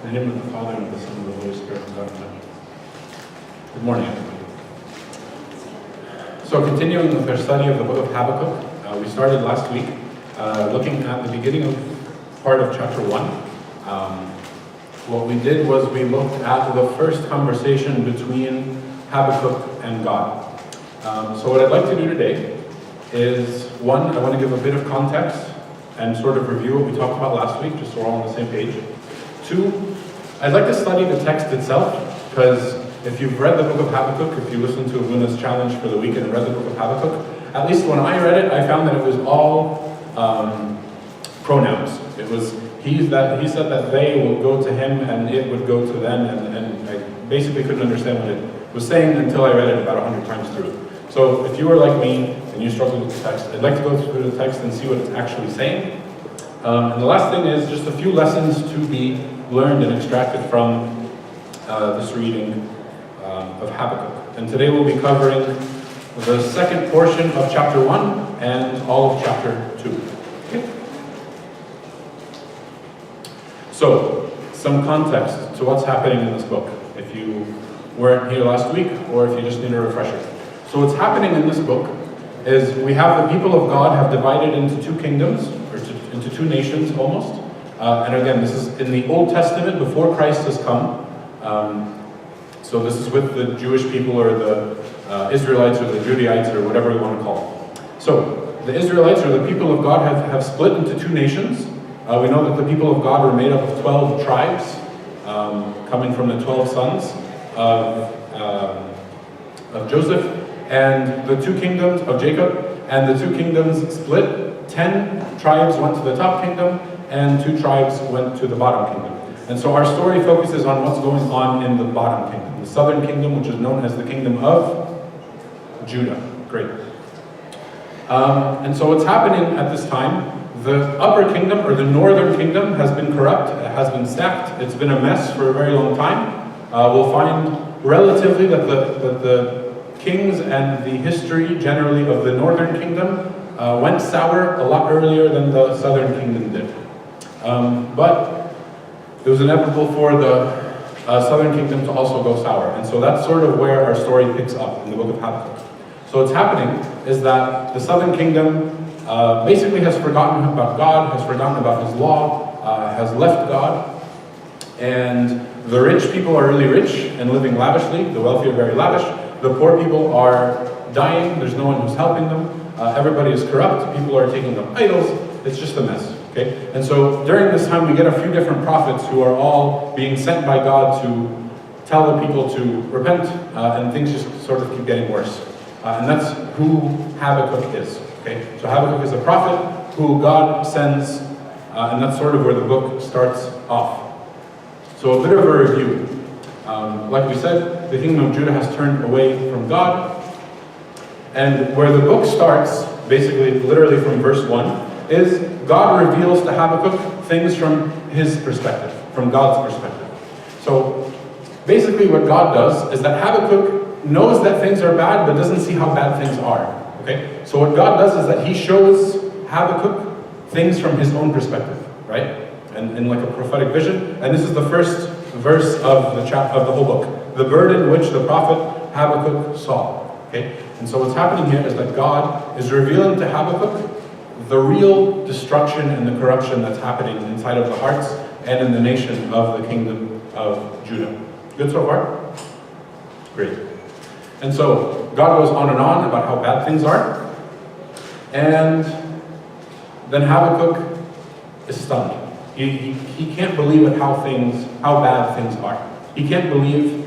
In the name of the Father, and of the Son, and of the Holy Spirit, and God. Amen. Good morning, everybody. So continuing with our study of the book of Habakkuk, we started last week looking at the beginning of part of chapter 1. What we did was we looked at the first conversation between Habakkuk and God. So what I'd like to do today is, one, I want to give a bit of context and sort of review what we talked about last week, just so we're all on the same page. Two, I'd like to study the text itself, because if you've read the book of Habakkuk, if you listened to Luna's challenge for the week and read the book of Habakkuk, at least when I read it, I found that it was all pronouns. It was he said that they will go to him and it would go to them, and I basically couldn't understand what it was saying until I read it about 100 times through. So if you were like me and you struggled with the text, I'd like to go through the text and see what it's actually saying. And the last thing is just a few lessons to be learned and extracted from this reading of Habakkuk. And today we'll be covering the second portion of chapter 1 and all of chapter 2. Okay? So, some context to what's happening in this book, if you weren't here last week or if you just need a refresher. So what's happening in this book is we have the people of God have divided into two kingdoms, or into two nations almost. And again, this is in the Old Testament before Christ has come. So this is with the Jewish people or the Israelites or the Judaites or whatever you want to call them. So the Israelites or the people of God have split into two nations. We know that the people of God were made up of 12 tribes, coming from the 12 sons of Joseph, and the two kingdoms of Jacob, and the two kingdoms split. 10 tribes went to the top kingdom, and 2 tribes went to the bottom kingdom. And so our story focuses on what's going on in the bottom kingdom, the southern kingdom, which is known as the kingdom of Judah. Great. And so what's happening at this time, the upper kingdom, or the northern kingdom, has been corrupt, it has been stacked, it's been a mess for a very long time. We'll find relatively that the kings and the history generally of the northern kingdom went sour a lot earlier than the southern kingdom did. But it was inevitable for the southern kingdom to also go sour. And so that's sort of where our story picks up in the book of Habakkuk. So what's happening is that the southern kingdom basically has forgotten about God, has forgotten about his law, has left God. And the rich people are really rich and living lavishly. The wealthy are very lavish. The poor people are dying. There's no one who's helping them. Everybody is corrupt. People are taking up idols. It's just a mess. Okay? And so during this time, we get a few different prophets who are all being sent by God to tell the people to repent, and things just sort of keep getting worse. And that's who Habakkuk is. Okay? So Habakkuk is a prophet who God sends, and that's sort of where the book starts off. So a bit of a review. Like we said, the kingdom of Judah has turned away from God. And where the book starts, basically literally from verse 1, is God reveals to Habakkuk things from his perspective, from God's perspective. So basically what God does is that Habakkuk knows that things are bad, but doesn't see how bad things are. Okay? So what God does is that he shows Habakkuk things from his own perspective, right? And in like a prophetic vision. And this is the first verse of the whole book. The burden which the prophet Habakkuk saw. Okay? And so what's happening here is that God is revealing to Habakkuk the real destruction and the corruption that's happening inside of the hearts and in the nation of the kingdom of Judah. Good so far? Great. And so God goes on and on about how bad things are. And then Habakkuk is stunned. He can't believe at how bad things are. He can't believe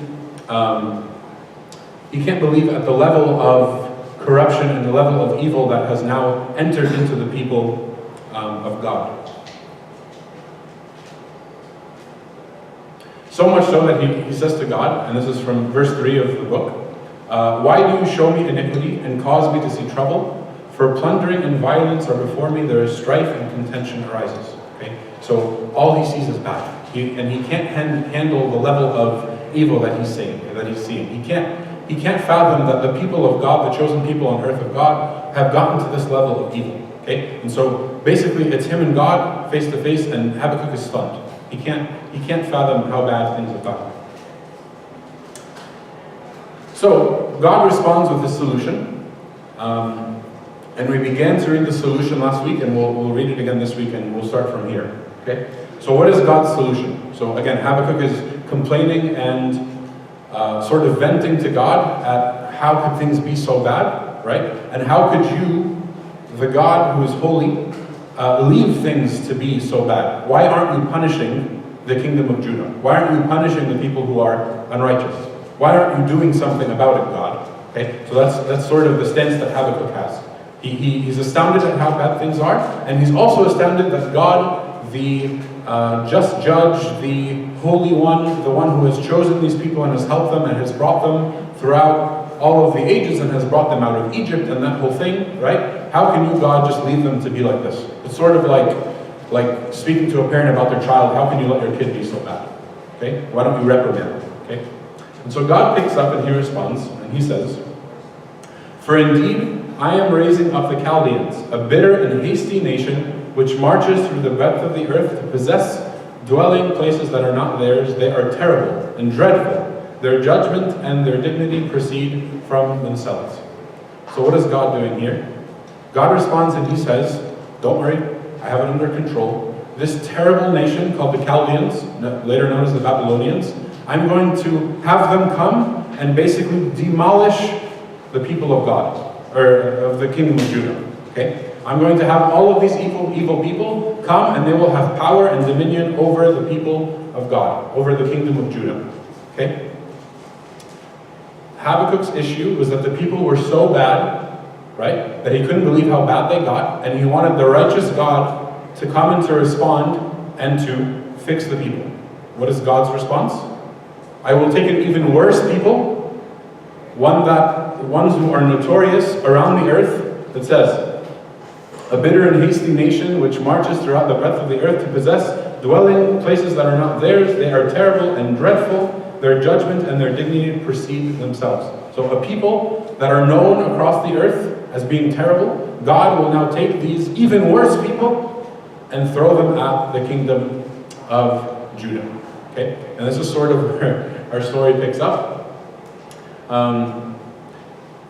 at the level of corruption and the level of evil that has now entered into the people of God. So much so that he says to God, and this is from verse 3 of the book, "Why do you show me iniquity and cause me to see trouble? For plundering and violence are before me, there is strife and contention arises." Okay? So all he sees is bad. And he can't handle the level of evil that he's seeing. He can't fathom that the people of God, the chosen people on earth of God, have gotten to this level of evil. Okay? And so basically it's him and God face to face, and Habakkuk is stunned. He can't fathom how bad things have gotten. So God responds with this solution. And we began to read the solution last week, and we'll read it again this week, and we'll start from here. Okay? So what is God's solution? So again, Habakkuk is complaining and sort of venting to God at how could things be so bad, right? And how could you, the God who is holy, leave things to be so bad? Why aren't you punishing the kingdom of Judah? Why aren't you punishing the people who are unrighteous? Why aren't you doing something about it, God? Okay? So that's sort of the stance that Habakkuk has. He's astounded at how bad things are, and he's also astounded that God, the just judge, the holy one, the one who has chosen these people and has helped them and has brought them throughout all of the ages and has brought them out of Egypt and that whole thing, right? How can you, God, just leave them to be like this? It's sort of like speaking to a parent about their child. How can you let your kid be so bad? Okay? Why don't you reprimand them? Okay? And so God picks up and he responds, and he says, "For indeed, I am raising up the Chaldeans, a bitter and hasty nation, which marches through the breadth of the earth to possess dwelling places that are not theirs. They are terrible and dreadful. Their judgment and their dignity proceed from themselves." So what is God doing here? God responds and he says, don't worry, I have it under control. This terrible nation called the Chaldeans, later known as the Babylonians, I'm going to have them come and basically demolish the people of God, or of the kingdom of Judah. Okay? I'm going to have all of these evil people come, and they will have power and dominion over the people of God, over the kingdom of Judah. Okay? Habakkuk's issue was that the people were so bad, right, that he couldn't believe how bad they got, and he wanted the righteous God to come and to respond and to fix the people. What is God's response? I will take an even worse people, ones who are notorious around the earth. It says, a bitter and hasty nation which marches throughout the breadth of the earth to possess dwelling places that are not theirs. They are terrible and dreadful. Their judgment and their dignity precede themselves. So a people that are known across the earth as being terrible, God will now take these even worse people and throw them at the kingdom of Judah. Okay? And this is sort of where our story picks up.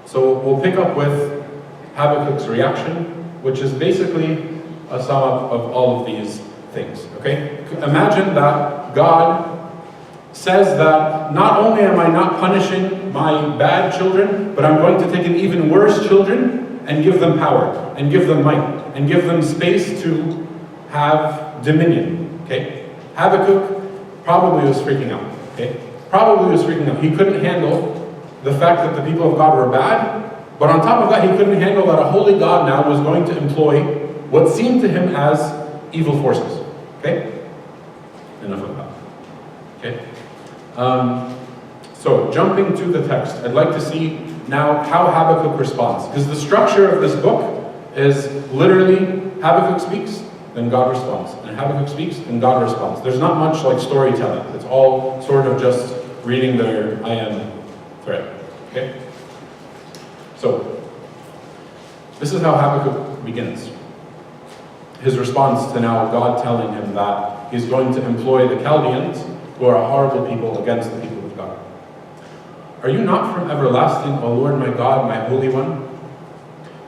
So we'll pick up with Habakkuk's reaction, which is basically a sum up of all of these things. Okay? Imagine that God says that not only am I not punishing my bad children, but I'm going to take an even worse children and give them power, and give them might, and give them space to have dominion. Okay? Habakkuk probably was freaking out. Okay? Probably was freaking out. He couldn't handle the fact that the people of God were bad, but on top of that, he couldn't handle that a holy God now was going to employ what seemed to him as evil forces. Okay? Enough of that. Okay? So, jumping to the text, I'd like to see now how Habakkuk responds. Because the structure of this book is literally Habakkuk speaks, then God responds. And Habakkuk speaks, and God responds. There's not much like storytelling. It's all sort of just reading their I am thread. Okay? So, this is how Habakkuk begins. His response to now God telling him that he's going to employ the Chaldeans, who are a horrible people, against the people of God. Are you not from everlasting, O Lord my God, my Holy One?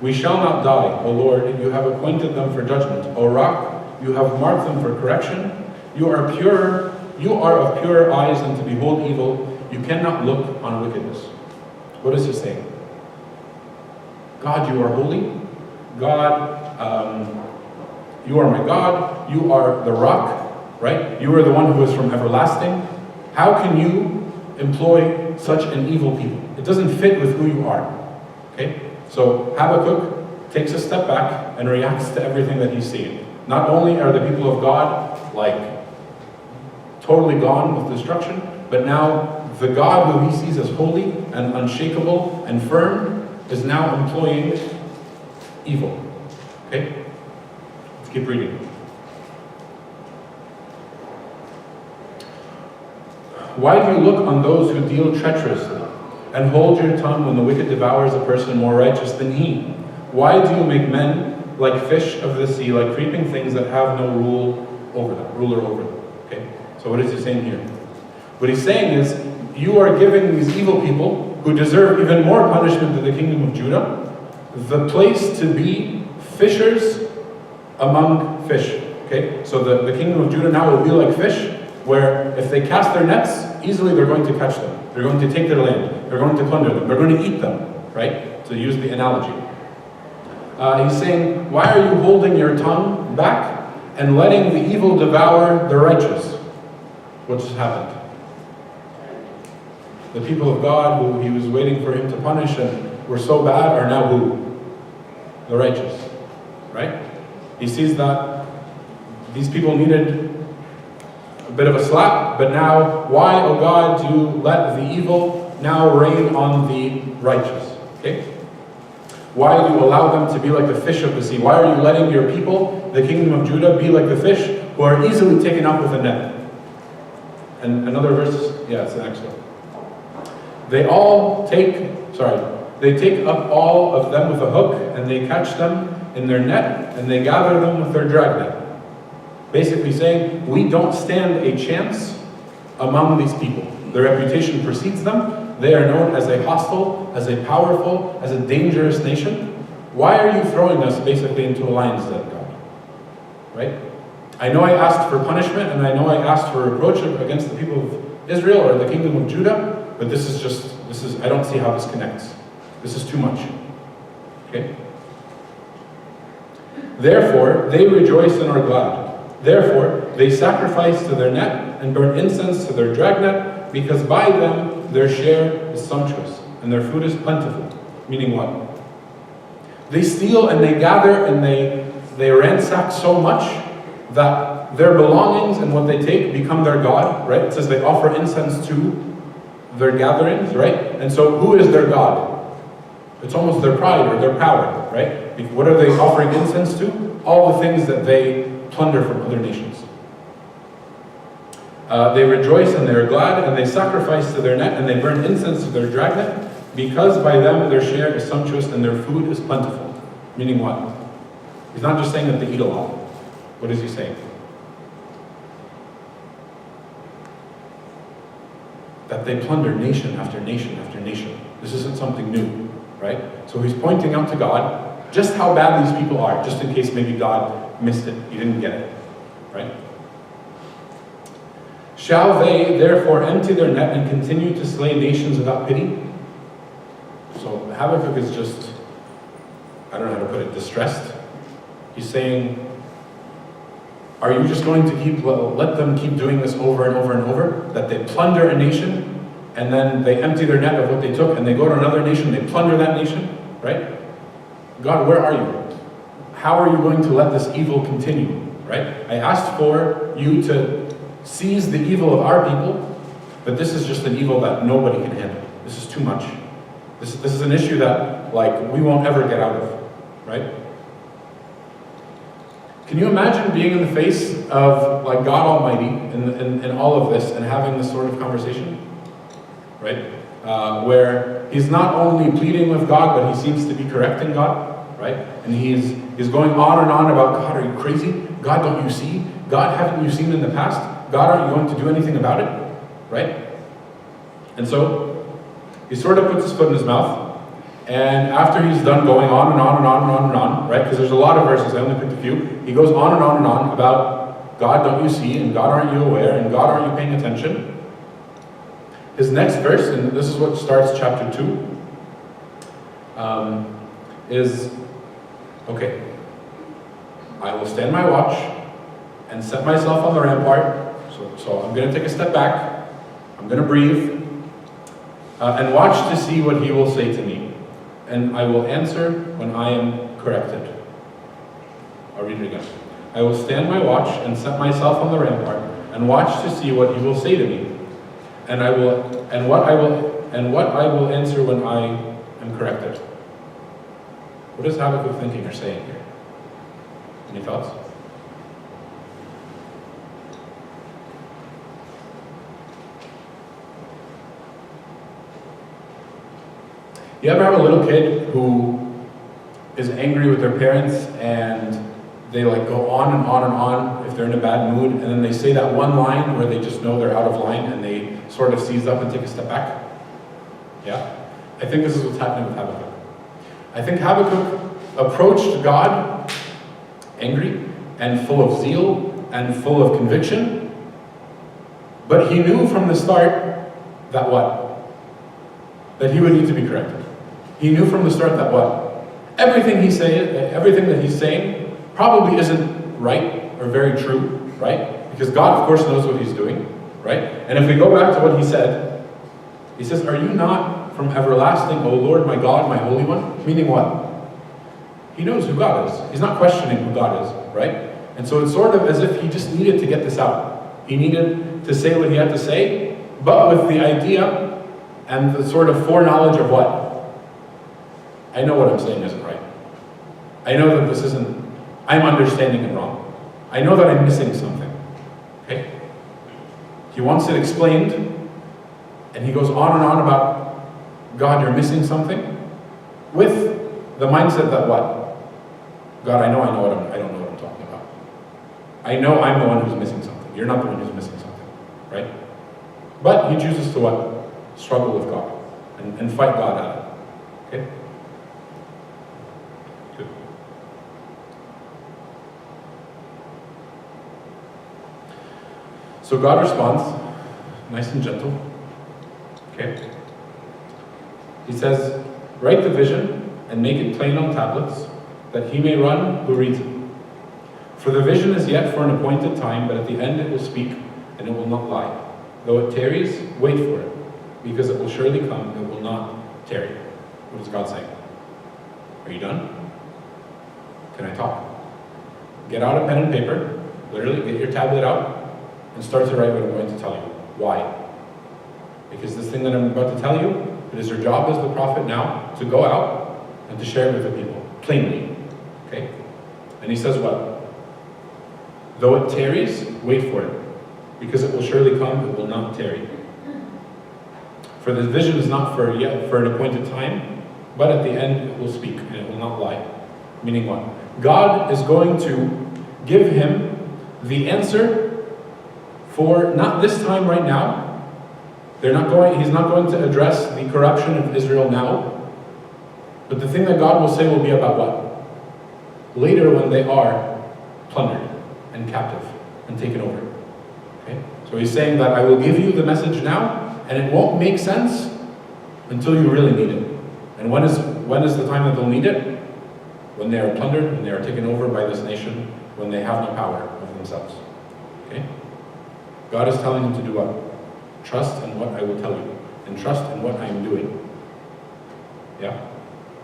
We shall not die, O Lord, you have appointed them for judgment. O Rock, you have marked them for correction. You are of purer eyes than to behold evil. You cannot look on wickedness. What does he say? God, you are holy. God, you are my God. You are the rock, right? You are the one who is from everlasting. How can you employ such an evil people? It doesn't fit with who you are. Okay? So Habakkuk takes a step back and reacts to everything that he's seeing. Not only are the people of God like totally gone with destruction, but now the God who he sees as holy and unshakable and firm is now employing evil. Okay? Let's keep reading. Why do you look on those who deal treacherously, and hold your tongue when the wicked devours a person more righteous than he? Why do you make men like fish of the sea, like creeping things that have no ruler over them? Okay? So what is he saying here? What he's saying is, you are giving these evil people, who deserve even more punishment than the kingdom of Judah, the place to be fishers among fish. Okay? So the kingdom of Judah now will be like fish, where if they cast their nets, easily they're going to catch them. They're going to take their land. They're going to plunder them. They're going to eat them. Right? To use the analogy. He's saying, why are you holding your tongue back and letting the evil devour the righteous? What just happened? The people of God who he was waiting for him to punish and were so bad are now who? The righteous. Right? He sees that these people needed a bit of a slap, but now, why, oh God, do you let the evil now reign on the righteous? Okay? Why do you allow them to be like the fish of the sea? Why are you letting your people, the kingdom of Judah, be like the fish who are easily taken up with a net? And another verse, yeah, it's the next one. They take up all of them with a hook, and they catch them in their net, and they gather them with their dragnet. Basically saying, we don't stand a chance among these people. Their reputation precedes them. They are known as a hostile, as a powerful, as a dangerous nation. Why are you throwing us basically into a lion's den, God? Right? I know I asked for punishment, and I know I asked for reproach against the people of Israel or the kingdom of Judah, but I don't see how this connects. This is too much. Okay? Therefore, they rejoice and are glad. Therefore, they sacrifice to their net and burn incense to their dragnet, because by them their share is sumptuous, and their food is plentiful. Meaning what? They steal and they gather and they ransack so much that their belongings and what they take become their God, right? It says they offer incense to their gatherings, right? And so who is their God? It's almost their pride or their power, right? What are they offering incense to? All the things that they plunder from other nations. They rejoice and they are glad, and they sacrifice to their net, and they burn incense to their dragnet, because by them their share is sumptuous and their food is plentiful. Meaning what? He's not just saying that they eat a lot. What is he saying? That they plunder nation after nation after nation. This isn't something new, right? So he's pointing out to God just how bad these people are, just in case maybe God missed it. He didn't get it, right? Shall they therefore empty their net and continue to slay nations without pity? So Habakkuk is just, I don't know how to put it, distressed. He's saying, are you just going to let them keep doing this over and over and over? That they plunder a nation, and then they empty their net of what they took, and they go to another nation, they plunder that nation, right? God, where are you? How are you going to let this evil continue, right? I asked for you to seize the evil of our people, but this is just an evil that nobody can handle. This is too much. This is an issue that, we won't ever get out of, right? Can you imagine being in the face of, God Almighty in all of this and having this sort of conversation, right? Where he's not only pleading with God, but he seems to be correcting God, right? And he's going on and on about, God, are you crazy? God, don't you see? God, haven't you seen in the past? God, aren't you going to do anything about it? Right? And so, he sort of puts his foot in his mouth, and after he's done going on and on and on and on and on, right? Because there's a lot of verses, I only picked a few. He goes on and on and on about, God, don't you see? And God, aren't you aware? And God, aren't you paying attention? His next verse, and this is what starts chapter 2, is, okay, I will stand my watch and set myself on the rampart. So I'm going to take a step back. I'm going to breathe and watch to see what he will say to me. And I will answer when I am corrected. I'll read it again. I will stand my watch and set myself on the rampart and watch to see what he will say to me. And what I will answer when I am corrected. What is Habakkuk thinking or saying here? Any thoughts? You ever have a little kid who is angry with their parents and they like go on and on and on if they're in a bad mood, and then they say that one line where they just know they're out of line and they sort of seize up and take a step back. Yeah? I think this is what's happening with Habakkuk. I think Habakkuk approached God angry and full of zeal and full of conviction, but he knew from the start that what? That he would need to be corrected. He knew from the start that what? Everything that he's saying probably isn't right or very true, right? Because God, of course, knows what he's doing, right? And if we go back to what he said, he says, "Are you not from everlasting, O Lord, my God, my Holy One?" Meaning what? He knows who God is. He's not questioning who God is, right? And so it's sort of as if he just needed to get this out. He needed to say what he had to say, but with the idea and the sort of foreknowledge of what? I know what I'm saying isn't right. I know that this isn't, I'm understanding it wrong. I know that I'm missing something. Okay? He wants it explained, and he goes on and on about, God, you're missing something, with the mindset that what? God, I don't know what I'm talking about. I know I'm the one who's missing something. You're not the one who's missing something, right? But he chooses to what? Struggle with God and fight God at it. Okay? Good. So God responds, nice and gentle. Okay? He says, "Write the vision and make it plain on tablets, that he may run who reads it. For the vision is yet for an appointed time, but at the end it will speak, and it will not lie. Though it tarries, wait for it, because it will surely come, it will not tarry." What is God saying? Are you done? Can I talk? Get out a pen and paper, literally get your tablet out, and start to write what I'm going to tell you. Why? Because this thing that I'm about to tell you, it is your job as the prophet now to go out and to share it with the people, plainly. Okay? And he says what? Though it tarries, wait for it, because it will surely come, it will not tarry. For the vision is not for an appointed time, but at the end it will speak, and it will not lie. Meaning what? God is going to give him the answer for not this time right now. He's not going to address the corruption of Israel now. But the thing that God will say will be about what? Later, when they are plundered and captive and taken over. Okay? So he's saying that I will give you the message now, and it won't make sense until you really need it. And when is the time that they'll need it? When they are plundered, when they are taken over by this nation, when they have no power of themselves. Okay? God is telling him to do what? Trust in what I will tell you, and trust in what I am doing. Yeah?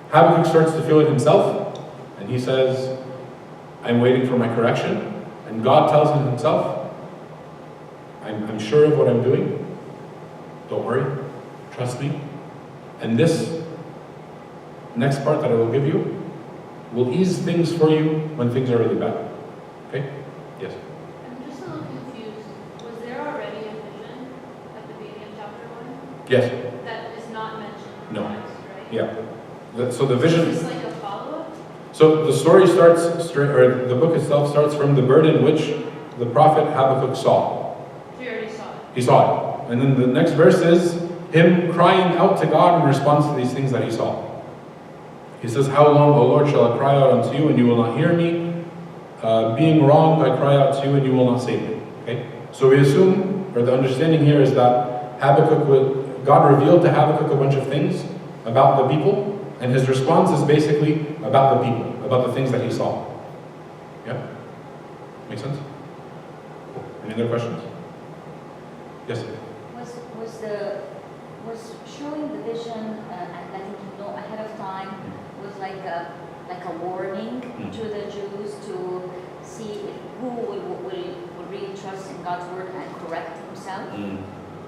Habakkuk starts to feel it himself, and he says, I'm waiting for my correction. And God tells him himself, I'm sure of what I'm doing. Don't worry. Trust me. And this next part that I will give you will ease things for you when things are really bad. Okay? Yes? I'm just a little confused. Was there already a vision at the beginning of chapter 1? Yes. That is not mentioned in No. Christ, right? Yeah. So the vision... Is this like a follow-up? So the story starts, or the book itself starts from the burden which the prophet Habakkuk saw. So you already saw it. He saw it. And then the next verse is him crying out to God in response to these things that he saw. He says, how long, O Lord, shall I cry out unto you and you will not hear me? Being wronged, I cry out to you and you will not save me. Okay? So we assume, or the understanding here is that God revealed to Habakkuk a bunch of things about the people, and his response is basically about the people, about the things that he saw. Yeah? Make sense? Cool. Any other questions? Yes? Was showing the vision and letting him know ahead of time was like a warning to the Jews to see who will really trust in God's word and correct himself?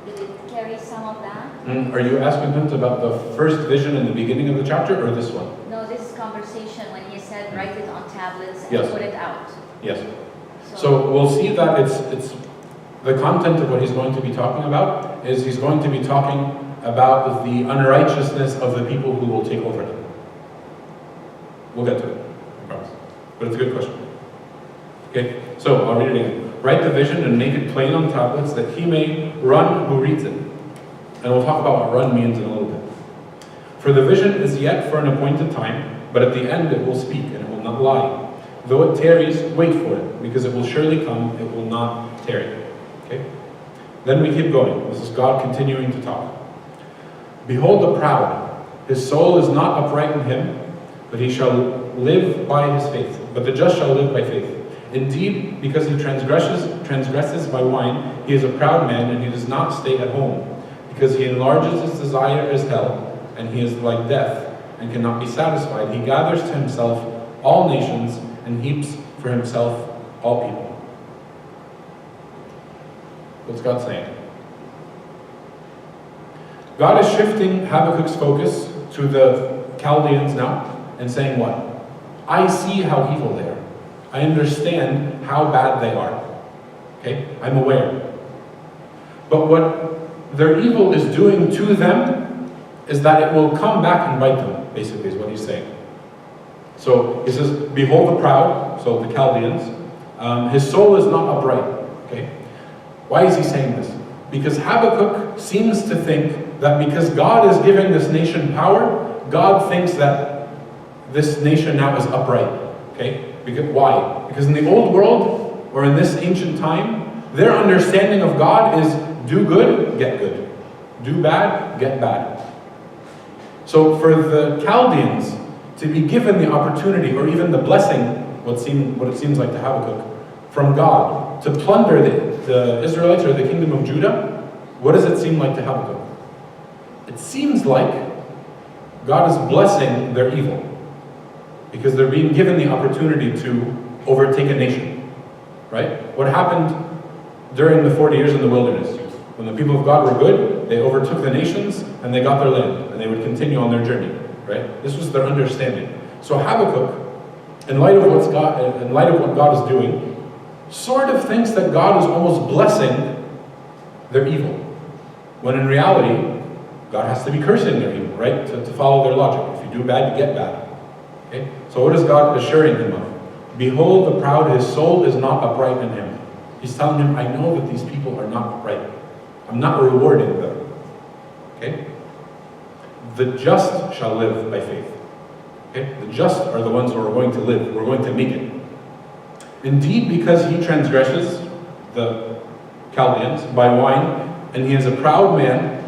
Did it carry some of that? Are you asking him about the first vision in the beginning of the chapter, or this one? No, this conversation when he said write it on tablets and Yes. put it out. Yes. So we'll see that it's the content of what he's going to be talking about is he's going to be talking about the unrighteousness of the people who will take over them. We'll get to it, I promise. But it's a good question. Okay, so I'll read it again. Write the vision and make it plain on tablets that he may run who reads it. And we'll talk about what run means in a little bit. For the vision is yet for an appointed time, but at the end it will speak and it will not lie. Though it tarries, wait for it, because it will surely come, it will not tarry. Okay? Then we keep going. This is God continuing to talk. Behold the proud, his soul is not upright in him, but he shall live by his faith. But the just shall live by faith. Indeed, because he transgresses by wine, he is a proud man, and he does not stay at home. Because he enlarges his desire as hell, and he is like death, and cannot be satisfied. He gathers to himself all nations, and heaps for himself all people. What's God saying? God is shifting Habakkuk's focus to the Chaldeans now, and saying what? I see how evil they are. I understand how bad they are. Okay? I'm aware. But what their evil is doing to them is that it will come back and bite them, basically, is what he's saying. So he says, behold the proud, so the Chaldeans, his soul is not upright. Okay? Why is he saying this? Because Habakkuk seems to think that because God is giving this nation power, God thinks that this nation now is upright. Okay? Why? Because in the old world, or in this ancient time, their understanding of God is do good, get good. Do bad, get bad. So for the Chaldeans to be given the opportunity, or even the blessing, what it seems like to Habakkuk, from God, to plunder the Israelites or the kingdom of Judah, what does it seem like to Habakkuk? It seems like God is blessing their evil, because they're being given the opportunity to overtake a nation, right? What happened during the 40 years in the wilderness? When the people of God were good, they overtook the nations and they got their land, and they would continue on their journey, right? This was their understanding. So Habakkuk, in light of what God is doing, sort of thinks that God is almost blessing their evil, when in reality, God has to be cursing their evil, right? To follow their logic. If you do bad, you get bad. Okay? So what is God assuring him of? Behold the proud, his soul is not upright in him. He's telling him, I know that these people are not upright. I'm not rewarding them. Okay? The just shall live by faith. Okay? The just are the ones who are going to live. We're going to make it. Indeed, because he transgresses the Chaldeans by wine, and he is a proud man,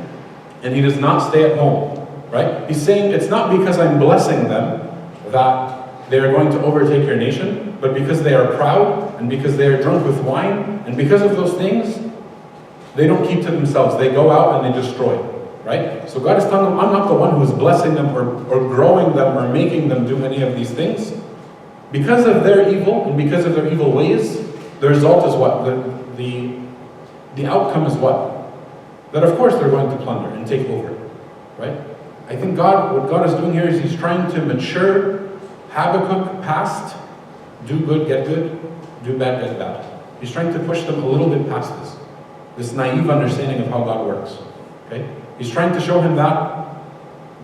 and he does not stay at home. Right? He's saying it's not because I'm blessing them that they are going to overtake your nation, but because they are proud, and because they are drunk with wine, and because of those things, they don't keep to themselves. They go out and they destroy. Right? So God is telling them, I'm not the one who is blessing them or growing them or making them do any of these things. Because of their evil and because of their evil ways, the result is what? The outcome is what? That of course they're going to plunder and take over. Right? I think what God is doing here is he's trying to mature Habakkuk past do good, get good, do bad, get bad. He's trying to push them a little bit past this naive understanding of how God works. Okay? He's trying to show him that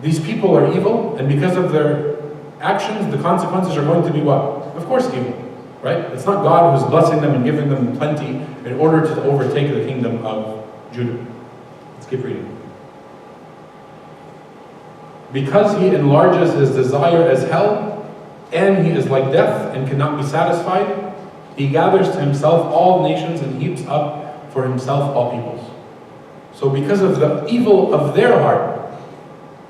these people are evil, and because of their actions, the consequences are going to be what? Of course evil. Right? It's not God who's blessing them and giving them plenty in order to overtake the kingdom of Judah. Let's keep reading. Because he enlarges his desire as hell, and he is like death and cannot be satisfied, he gathers to himself all nations and heaps up for himself all peoples. So because of the evil of their heart,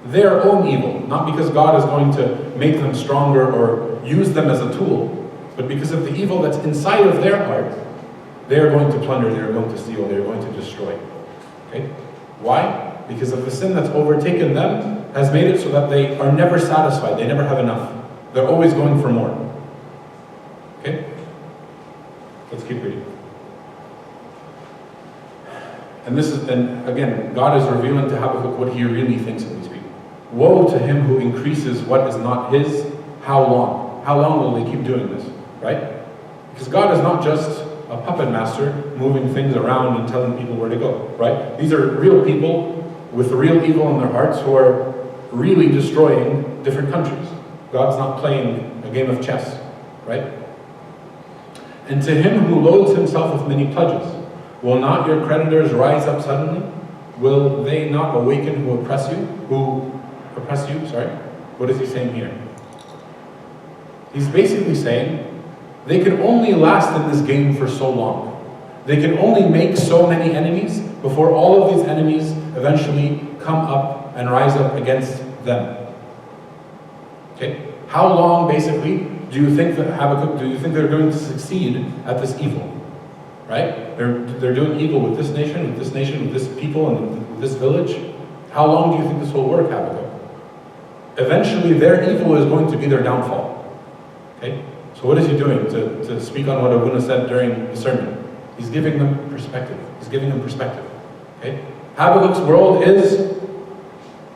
their own evil, not because God is going to make them stronger or use them as a tool, but because of the evil that's inside of their heart, they are going to plunder, they are going to steal, they are going to destroy. Okay? Why? Because of the sin that's overtaken them has made it so that they are never satisfied, they never have enough. They're always going for more. Okay? Let's keep reading. And again, God is revealing to Habakkuk what he really thinks of these people. Woe to him who increases what is not his. How long? How long will they keep doing this? Right? Because God is not just a puppet master moving things around and telling people where to go. Right? These are real people with real evil in their hearts who are really destroying different countries. God's not playing a game of chess. Right? And to him who loads himself with many pledges, will not your creditors rise up suddenly? Will they not awaken who oppress you? What is he saying here? He's basically saying, they can only last in this game for so long. They can only make so many enemies before all of these enemies eventually come up and rise up against them. Okay? How long, basically, do you think they're going to succeed at this evil? Right? They're doing evil with this nation, with this people, and with this village. How long do you think this will work, Habakkuk? Eventually, their evil is going to be their downfall. Okay? So what is he doing to speak on what Abuna said during the sermon? He's giving them perspective. Okay? Habakkuk's world is,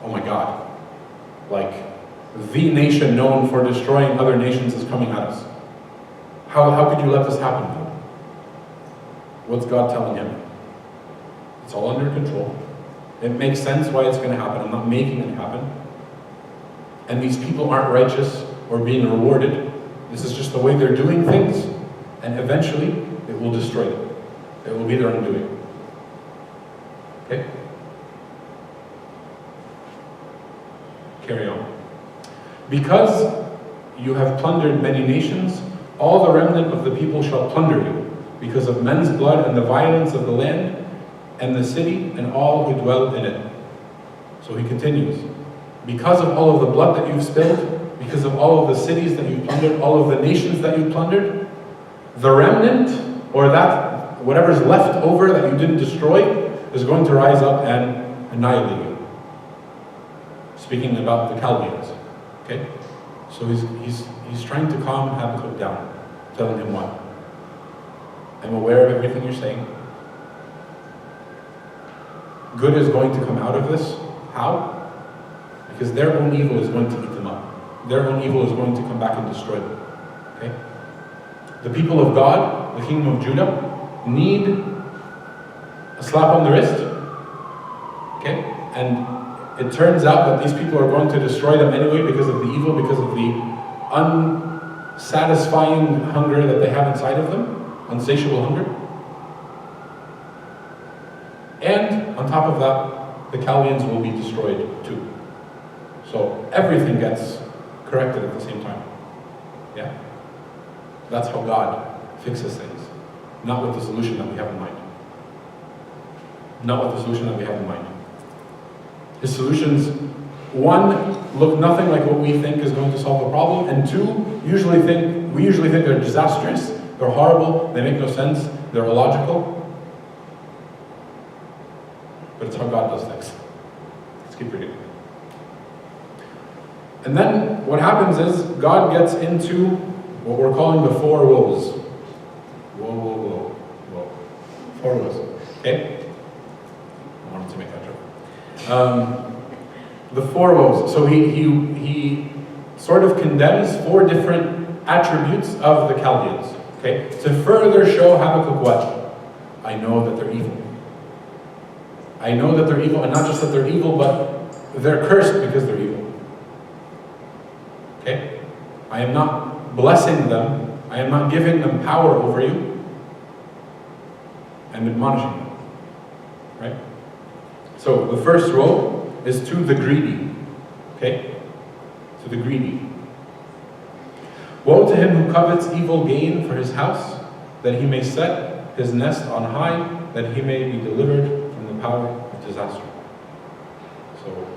oh my God, like the nation known for destroying other nations is coming at us. How could you let this happen? What's God telling him? It's all under control. It makes sense why it's going to happen. I'm not making it happen. And these people aren't righteous or being rewarded. This is just the way they're doing things. And eventually, it will destroy them. It will be their undoing. Okay? Carry on. Because you have plundered many nations, all the remnant of the people shall plunder you, because of men's blood and the violence of the land and the city and all who dwell in it. So he continues. Because of all of the blood that you've spilled, because of all of the cities that you've plundered, all of the nations that you've plundered, the remnant, or that whatever's left over that you didn't destroy, is going to rise up and annihilate you. Speaking about the Chaldeans. Okay? So he's trying to calm Habakkuk down, telling him what? I'm aware of everything you're saying. Good is going to come out of this. How? Because their own evil is going to eat them up. Their own evil is going to come back and destroy them. Okay? The people of God, the kingdom of Judah, need a slap on the wrist. Okay? And it turns out that these people are going to destroy them anyway because of the evil, because of the unsatisfying hunger that they have inside of them, insatiable hunger. And on top of that, the Chaldeans will be destroyed too. So everything gets corrected at the same time. Yeah? That's how God fixes things. Not with the solution that we have in mind. His solutions, one, look nothing like what we think is going to solve the problem, and two, we usually think they're disastrous, they're horrible, they make no sense, they're illogical. But it's how God does things. Let's keep reading. And then what happens is God gets into what we're calling the four woes. Whoa. 4 woes. Okay? I wanted to make that joke. The 4 woes. So he sort of condemns 4 different attributes of the Chaldeans. Okay? To further show Habakkuk what? I know that they're evil. I know that they're evil, and not just that they're evil, but they're cursed because they're evil. Okay? I am not blessing them. I am not giving them power over you. I'm admonishing them. Right? So the first woe is to the greedy. Okay? To the greedy. Woe to him who covets evil gain for his house, that he may set his nest on high, that he may be delivered from the power of disaster. So,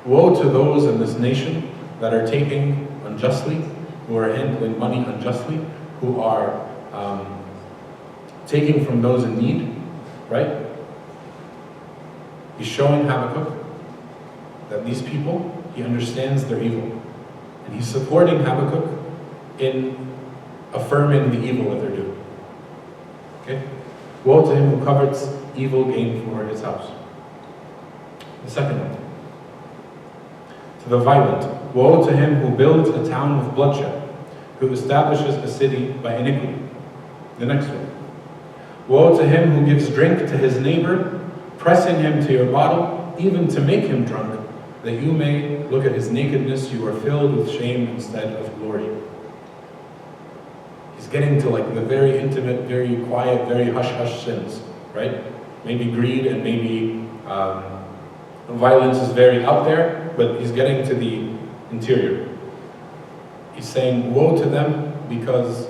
woe to those in this nation that are taking unjustly, who are handling money unjustly, who are taking from those in need, right? He's showing Habakkuk that these people, he understands their evil. And he's supporting Habakkuk in affirming the evil that they're doing. Okay? Woe to him who covets evil gain for his house. The second one. To the violent. Woe to him who builds a town with bloodshed, who establishes a city by iniquity. The next one. Woe to him who gives drink to his neighbor, pressing him to your bottle, even to make him drunk, that you may look at his nakedness. You are filled with shame instead of glory. he's getting to like the very intimate, very quiet, very hush-hush sins, right? Maybe greed and maybe violence is very out there, but he's getting to the interior. He's saying, woe to them because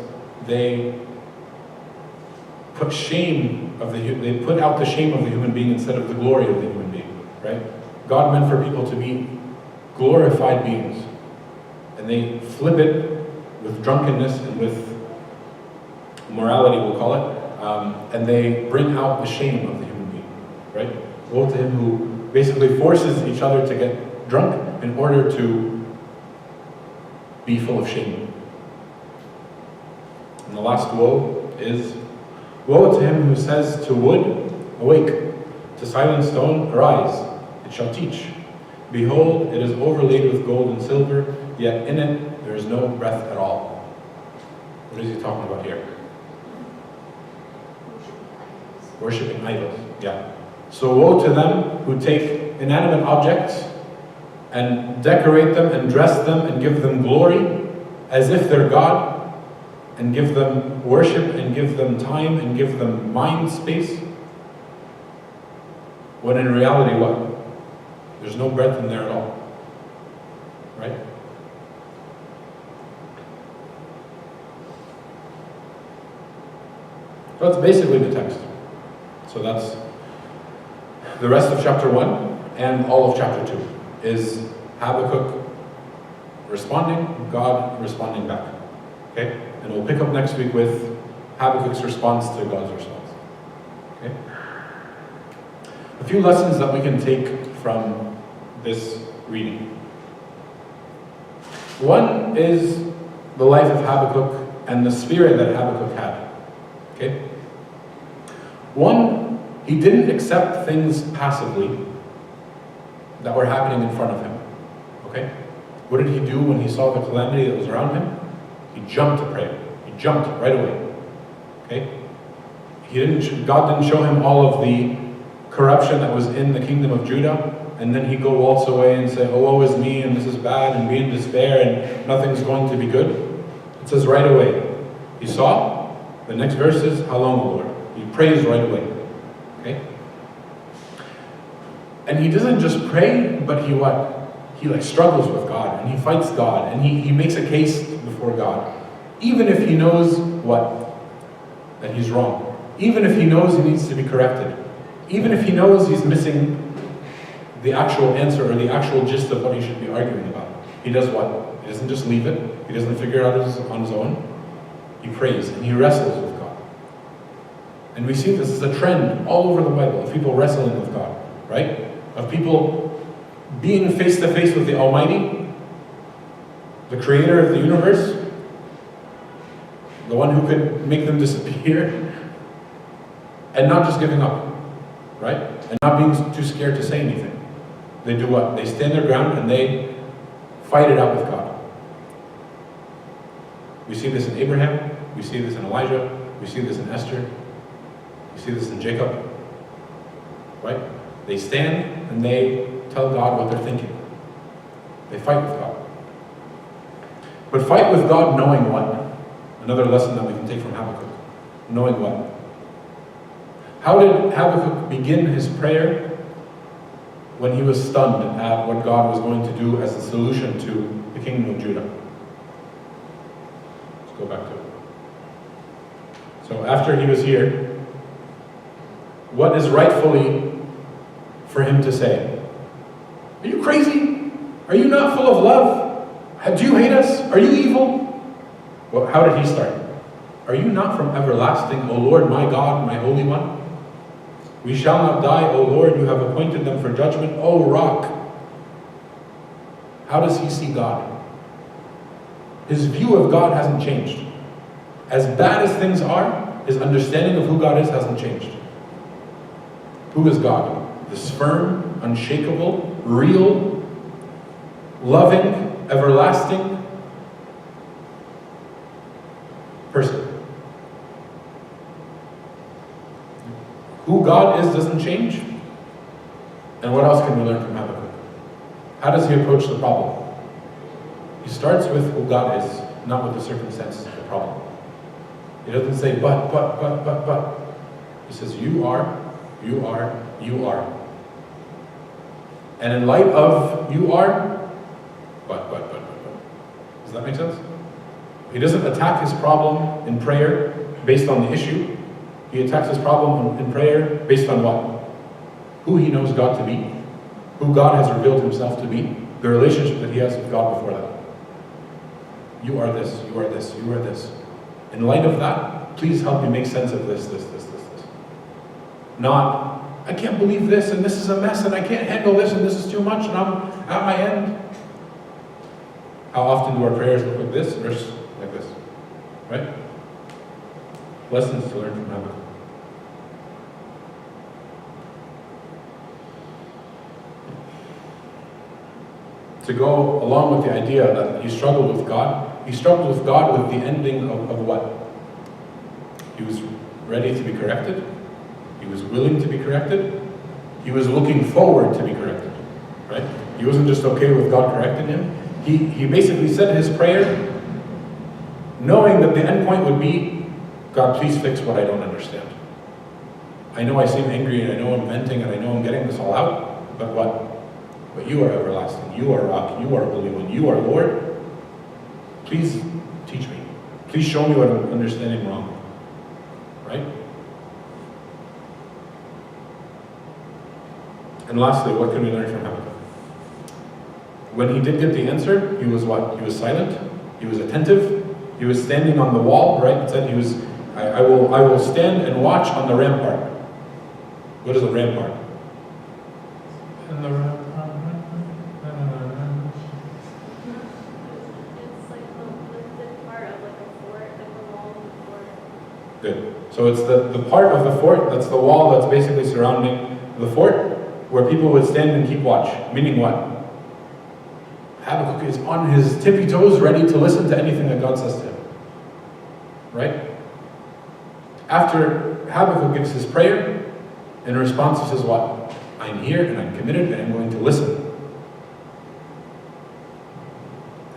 they put they put out the shame of the human being instead of the glory of the human being, right? God meant for people to be glorified beings, and they flip it with drunkenness and with morality, we'll call it, and they bring out the shame of the human being, right? Woe to him who basically forces each other to get drunk in order to be full of shame. And the last woe is, woe to him who says to wood, awake, to silent stone, arise, it shall teach. Behold, it is overlaid with gold and silver, yet in it there is no breath at all. What is he talking about here? Worshipping idols, yeah. So woe to them who take inanimate objects and decorate them and dress them and give them glory as if they're God, and give them worship and give them time and give them mind space, when in reality what? There's no breath in there at all, right? That's basically the text. So that's the rest of chapter 1 and all of chapter 2 is Habakkuk responding, God responding back. Okay? And we'll pick up next week with Habakkuk's response to God's response. Okay? A few lessons that we can take from this reading. One is the life of Habakkuk and the spirit that Habakkuk had. Okay? One, he didn't accept things passively that were happening in front of him. Okay? What did he do when he saw the calamity that was around him? He jumped to pray. He jumped right away. Okay? God didn't show him all of the corruption that was in the kingdom of Judah, and then he'd go waltz away and say, oh, woe is me, and this is bad, and be in despair, and nothing's going to be good. It says right away. He saw. The next verse is, how long, O Lord? He prays right away. Okay? And he doesn't just pray, but he what? He like struggles with God, and he fights God, and he makes a case before God. Even if he knows what? That he's wrong. Even if he knows he needs to be corrected. Even if he knows he's missing the actual answer or the actual gist of what he should be arguing about. He does what? He doesn't just leave it. He doesn't figure it out on his own. He prays and he wrestles with God. And we see this as a trend all over the Bible of people wrestling with God, right? Of people being face to face with the Almighty, the creator of the universe, the one who could make them disappear, and not just giving up, right? And not being too scared to say anything. They do what? They stand their ground and they fight it out with God. We see this in Abraham, we see this in Elijah, we see this in Esther, we see this in Jacob, right? They stand and they tell God what they're thinking. They fight with God. But fight with God knowing what? Another lesson that we can take from Habakkuk. Knowing what? How did Habakkuk begin his prayer when he was stunned at what God was going to do as a solution to the kingdom of Judah? Let's go back to it. So after he was here, what is rightfully for him to say? Are you crazy? Are you not full of love? Do you hate us? Are you evil? Well, how did he start? Are you not from everlasting, O Lord, my God, my Holy One? We shall not die, O Lord, you have appointed them for judgment, O Rock. How does he see God? His view of God hasn't changed. As bad as things are, his understanding of who God is hasn't changed. Who is God? This firm, unshakable, real, loving, everlasting person. Who God is doesn't change. And what else can we learn from Habakkuk? How does he approach the problem? He starts with who God is, not with the circumstances of the problem. He doesn't say, but. He says, you are. And in light of you are, but. Does that make sense? He doesn't attack his problem in prayer based on the issue. He attacks his problem in prayer based on what? Who he knows God to be, who God has revealed himself to be, the relationship that he has with God before that. You are this, you are this, you are this. In light of that, please help me make sense of this. Not, I can't believe this, and this is a mess, and I can't handle this, and this is too much, and I'm at my end. How often do our prayers look like this versus like this? Right? Lessons to learn from Habakkuk. To go along with the idea that he struggled with God with the ending of what? He was ready to be corrected. He was willing to be corrected. He was looking forward to be corrected. Right? He wasn't just okay with God correcting him. He basically said his prayer knowing that the end point would be, God, please fix what I don't understand. I know I seem angry, and I know I'm venting, and I know I'm getting this all out, but what? But you are everlasting, you are rock, you are Holy One, you are Lord. Please teach me. Please show me what I'm understanding wrong. Right? And lastly, what can we learn from Habakkuk? When he did get the answer, he was what? He was silent, he was attentive, he was standing on the wall, right? It said he was, I will stand and watch on the rampart. What is a rampart? And the rampart. It's like the lifted part of like a fort, like the wall of the fort. Good. So it's the part of the fort, that's the wall that's basically surrounding the fort, where people would stand and keep watch. Meaning what? Habakkuk is on his tippy toes, ready to listen to anything that God says to him. Right? After Habakkuk gives his prayer, in response he says what? I'm here and I'm committed and I'm going to listen.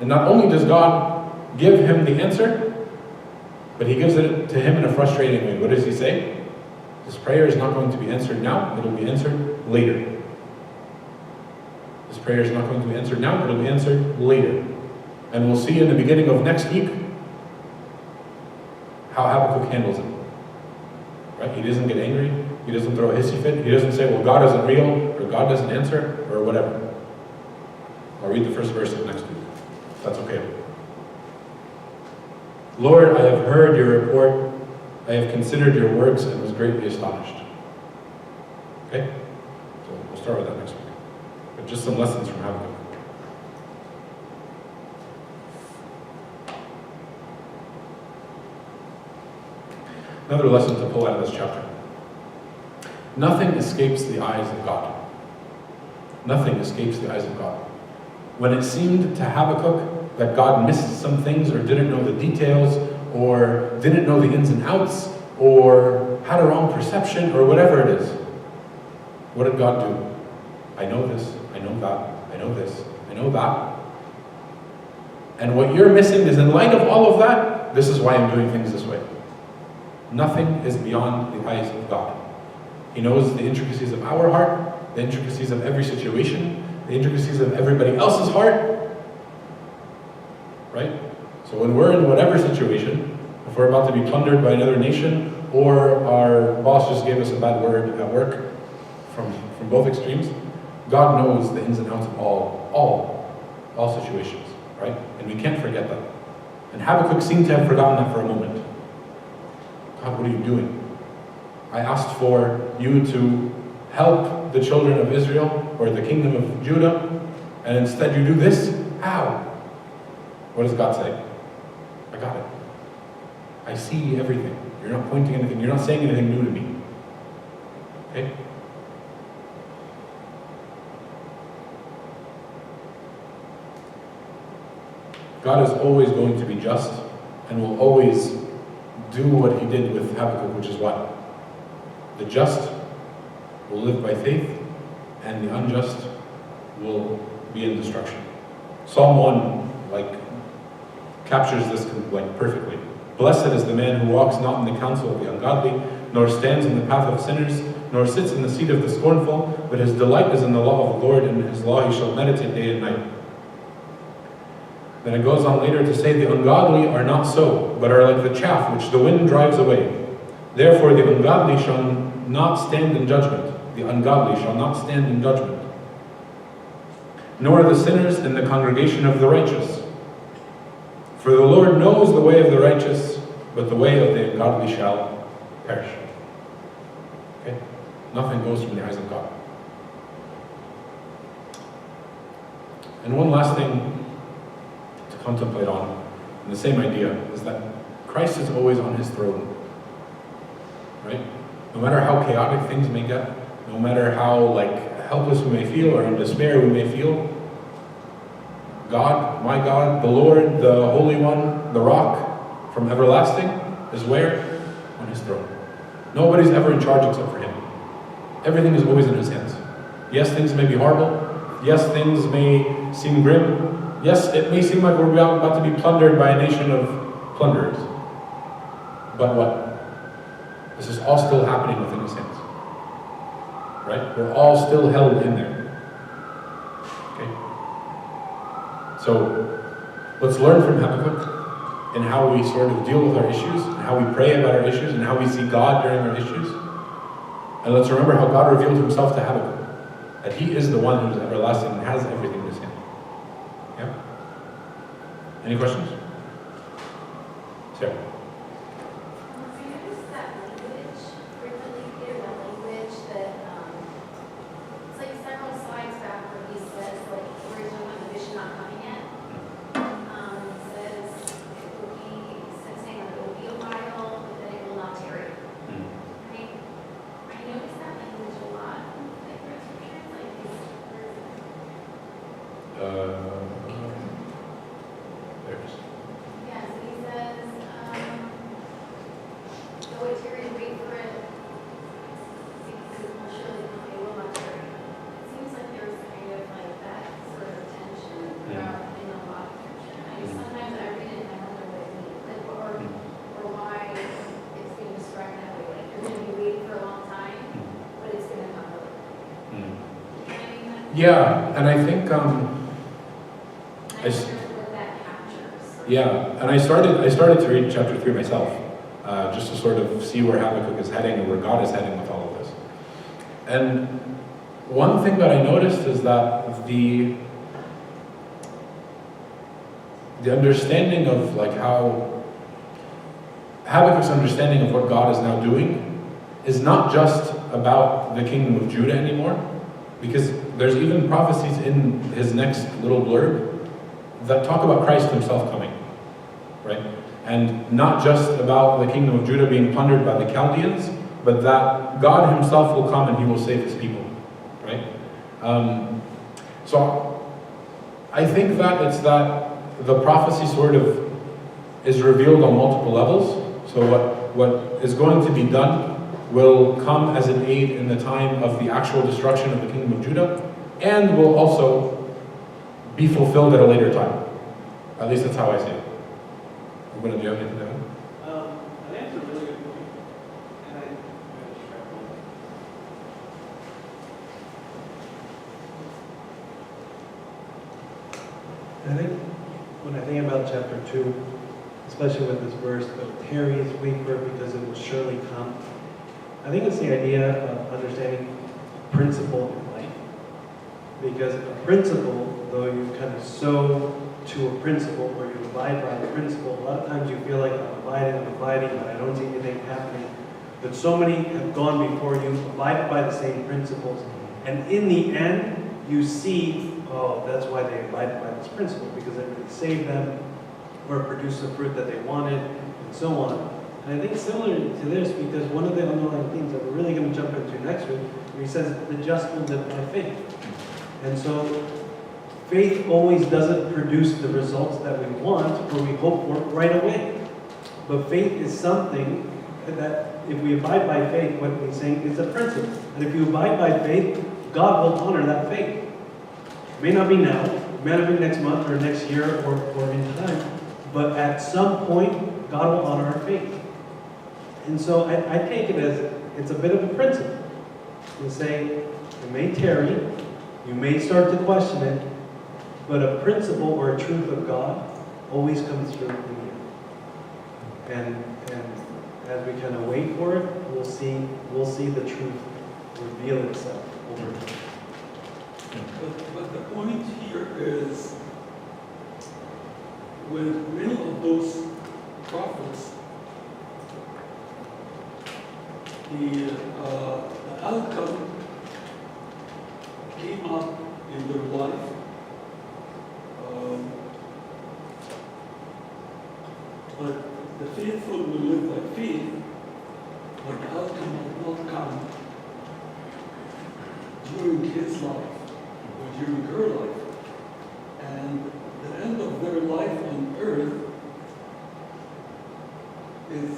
And not only does God give him the answer, but he gives it to him in a frustrating way. What does he say? This prayer is not going to be answered now, it'll be answered later. This prayer is not going to be answered now, it'll be answered later. And we'll see in the beginning of next week how Habakkuk handles it. Right? He doesn't get angry, he doesn't throw a hissy fit, he doesn't say, well, God isn't real, or God doesn't answer, or whatever. I'll read the first verse of next week. That's okay. Lord, I have heard your report, I have considered your works and was greatly astonished. Okay? So we'll start with that next week. But just some lessons from Habakkuk. Another lesson to pull out of this chapter. Nothing escapes the eyes of God. Nothing escapes the eyes of God. When it seemed to Habakkuk that God missed some things or didn't know the details or didn't know the ins and outs or had a wrong perception or whatever it is, what did God do? I know this, I know that, I know this, I know that. And what you're missing is in light of all of that, this is why I'm doing things this way. Nothing is beyond the eyes of God. He knows the intricacies of our heart, the intricacies of every situation, the intricacies of everybody else's heart. Right? So when we're in whatever situation, if we're about to be plundered by another nation, or our boss just gave us a bad word at work, from both extremes, God knows the ins and outs of all situations, right? And we can't forget that. And Habakkuk seemed to have forgotten that for a moment. God, what are you doing? I asked for you to help the children of Israel, or the kingdom of Judah, and instead you do this? How? What does God say? I got it. I see everything. You're not pointing anything, you're not saying anything new to me. Okay? God is always going to be just and will always do what he did with Habakkuk, which is what? The just will live by faith and the unjust will be in destruction. Psalm 1 captures this perfectly. Blessed is the man who walks not in the counsel of the ungodly, nor stands in the path of sinners, nor sits in the seat of the scornful, but his delight is in the law of the Lord, and in his law he shall meditate day and night. Then it goes on later to say, the ungodly are not so, but are like the chaff which the wind drives away. Therefore the ungodly shall not stand in judgment. The ungodly shall not stand in judgment. Nor the sinners in the congregation of the righteous. For the Lord knows the way of the righteous, but the way of the ungodly shall perish. Okay? Nothing goes from the eyes of God. And one last thing to contemplate on, and the same idea, is that Christ is always on his throne. Right? No matter how chaotic things may get, no matter how helpless we may feel or in despair we may feel, God, my God, the Lord, the Holy One, the Rock from everlasting, is where? On his throne. Nobody's ever in charge except for him. Everything is always in his hands. Yes, things may be horrible. Yes, things may seem grim. Yes, it may seem like we're about to be plundered by a nation of plunderers. But what? This is all still happening within his hands. Right? We're all still held in there. Okay? So, let's learn from Habakkuk in how we sort of deal with our issues, and how we pray about our issues, and how we see God during our issues. And let's remember how God revealed himself to Habakkuk. That he is the one who is everlasting and has everything in his hand. Yeah? Any questions? Sarah? Have you noticed that language, frequently hear that language that, it's like several slides back where he says, where he's talking about the vision not coming yet. It says, it will be, saying that it will be a while, but then it will not tarry. Right? I noticed that language a lot, like, where scriptures, like, these, There's. yes, he says, though it tarries, wait for it, because it will surely come, it will not tarry. It seems like there's kind of like that sort of tension throughout in a lot of scripture. I mean, sometimes I read it and I wonder what it means, like, or why it's being described that way. Like, you're going to be waiting for a long time, but it's going to come early. You know what I mean? Yeah, and I think I wonder what that captures. yeah, and I started to read chapter 3 myself, just to sort of see where Habakkuk is heading and where God is heading with all of this. And one thing that I noticed is that the understanding of how Habakkuk's understanding of what God is now doing is not just about the kingdom of Judah anymore, because there's even prophecies in his next little blurb that talk about Christ himself coming, right? And not just about the kingdom of Judah being plundered by the Chaldeans, but that God himself will come and he will save his people, right? So I think that it's that the prophecy sort of is revealed on multiple levels. So what is going to be done will come as an aid in the time of the actual destruction of the kingdom of Judah, and will also be fulfilled at a later time. At least that's how I see it. Do you have anything to add? I think it's a really good point. And I think when I think about chapter 2, especially with this verse, but tarry is wait for it because it will surely come. I think it's the idea of understanding principle in life. Because a principle, though you kind of sow to a principle or you abide by a principle, a lot of times you feel like I'm abiding, but I don't see anything happening. But so many have gone before you, abided by the same principles, and in the end, you see, oh, that's why they abided by this principle, because it really saved them, or produced the fruit that they wanted, and so on. And I think similar to this, because one of the underlying themes that we're really going to jump into next week, where he says, the just will live by faith. And so, faith always doesn't produce the results that we want or we hope for right away. But faith is something that, if we abide by faith, what we're saying is a principle. And if you abide by faith, God will honor that faith. It may not be now, it may not be next month or next year or in time, but at some point, God will honor our faith. And so I take it as it's a bit of a principle. You say, it may tarry, you may start to question it, but a principle or a truth of God always comes through in you. And as we kind of wait for it, we'll see the truth reveal itself over time. But the point here is, with many of those prophets, the outcome came up in their life. But the faithful will live by faith, but the outcome will not come during his life or during her life. And the end of their life on earth is,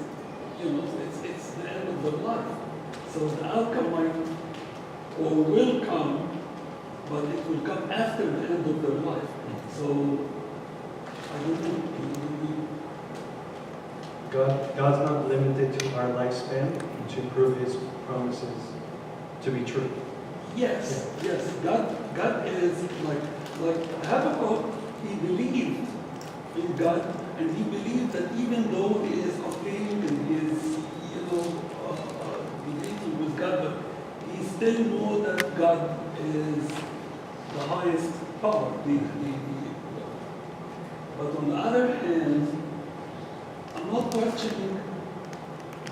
it's the end of their life. So the outcome might or will come, but it will come after the end of their life. So I don't know. God's not limited to our lifespan to prove His promises to be true. Yes. God is like Habakkuk. He believed in God, and he believed that even though he is complaining and he is, debating with God, but he still knows that God is the highest power. But on the other hand, I'm not questioning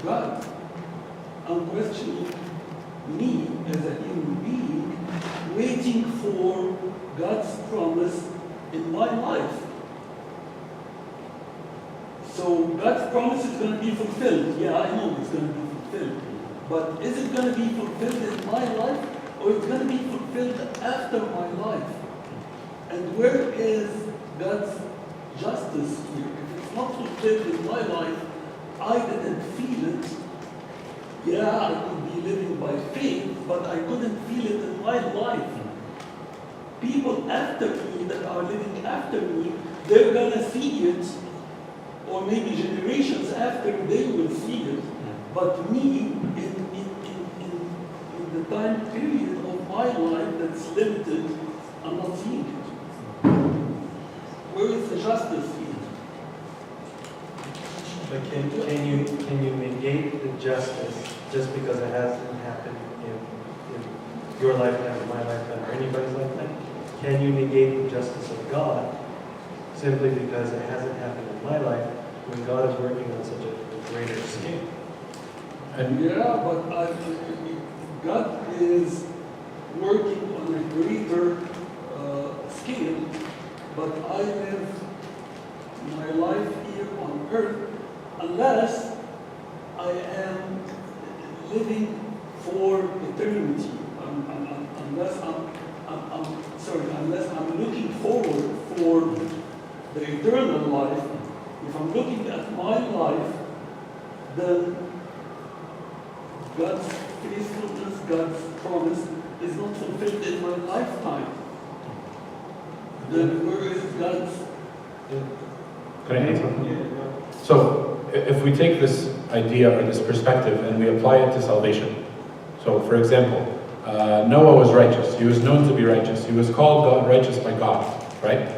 God. I'm questioning me as a human being, waiting for God's promise in my life. So God's promise is going to be fulfilled. Yeah, I know it's going to be fulfilled. But is it going to be fulfilled in my life, or it's going to be fulfilled after my life? And where is God's justice here? If it's not fulfilled in my life, I didn't feel it. Yeah, I could be living by faith, but I couldn't feel it in my life. People after me that are living after me, they're gonna see it, or maybe generations after they will see it. But me, in the time period of my life that's limited, I'm not seeing it. Where is the justice here? But can you negate the justice just because it hasn't happened in your lifetime, or my lifetime, or anybody's lifetime? Can you negate the justice of God simply because it hasn't happened in my life when God is working on such a greater scale? And Yeah, but God is working on a greater scale, but I live my life here on earth unless I am living for eternity. Unless I'm looking forward for the eternal life. If I'm looking at my life, then God's faithfulness, God's promise is not fulfilled in my lifetime. Then where is God's? can I answer? So, if we take this idea or this perspective and we apply it to salvation. So, for example, Noah was righteous. He was known to be righteous. He was called righteous by God, right?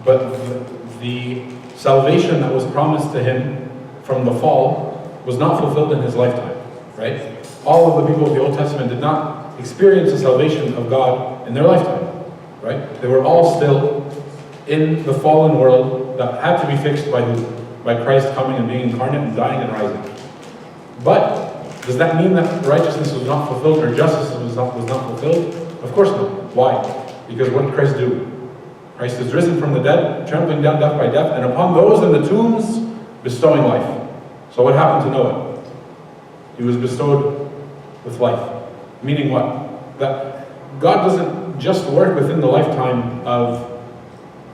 But the salvation that was promised to him from the fall was not fulfilled in his lifetime, right? All of the people of the Old Testament did not experience the salvation of God in their lifetime, right? They were all still in the fallen world that had to be fixed by who? By Christ coming and being incarnate and dying and rising. But does that mean that righteousness was not fulfilled or justice was not fulfilled? Of course not. Why? Because what did Christ do? Christ is risen from the dead, trampling down death by death, and upon those in the tombs, bestowing life. So what happened to Noah? He was bestowed with life. Meaning what? That God doesn't just work within the lifetime of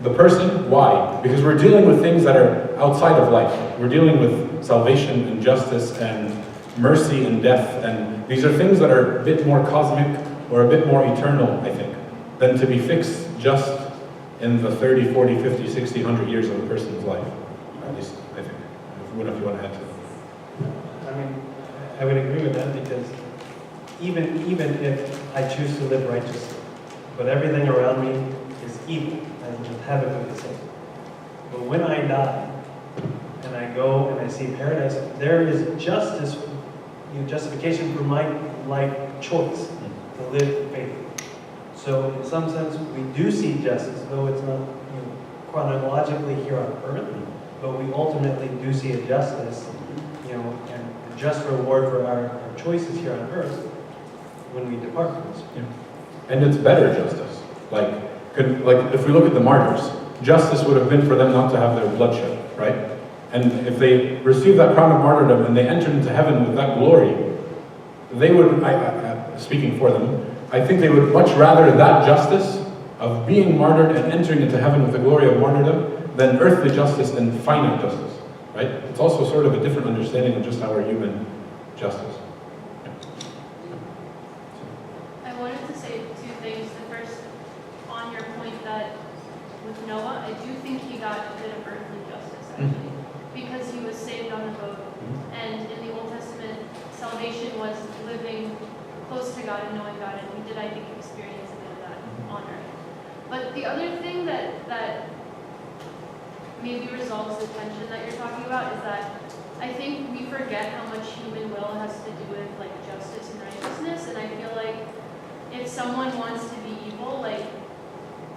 the person. Why? Because we're dealing with things that are outside of life. We're dealing with salvation and justice and mercy and death, and these are things that are a bit more cosmic or a bit more eternal, I think, than to be fixed just in the 30, 40, 50, 60, 100 years of a person's life. At least, I think. if you want to add to that. I mean, I would agree with that because even if I choose to live righteously, but everything around me is evil, as Habakkuk is saying. But when I die and I go and I see paradise, there is justice, justification for my life choice to live faithfully. So in some sense, we do see justice, though it's not chronologically here on earth, but we ultimately do see a justice, and a just reward for our choices here on earth when we depart from this. Yeah. And it's better justice. Like if we look at the martyrs, justice would have been for them not to have their bloodshed, right? And if they received that crown of martyrdom and they entered into heaven with that glory, they would, speaking for them, I think they would much rather that justice of being martyred and entering into heaven with the glory of martyrdom than earthly justice and finite justice, right? It's also sort of a different understanding of just our human justice. I wanted to say two things. The first, on your point that with Noah, I do think he got a bit of earthly justice, actually, because he was saved on a boat. And in the Old Testament, salvation was living close to God and knowing God, and he did, I think, experience a bit of that on earth. But the other thing that maybe resolves the tension that you're talking about is that I think we forget how much human will has to do with like justice and righteousness, and I feel like if someone wants to be evil, like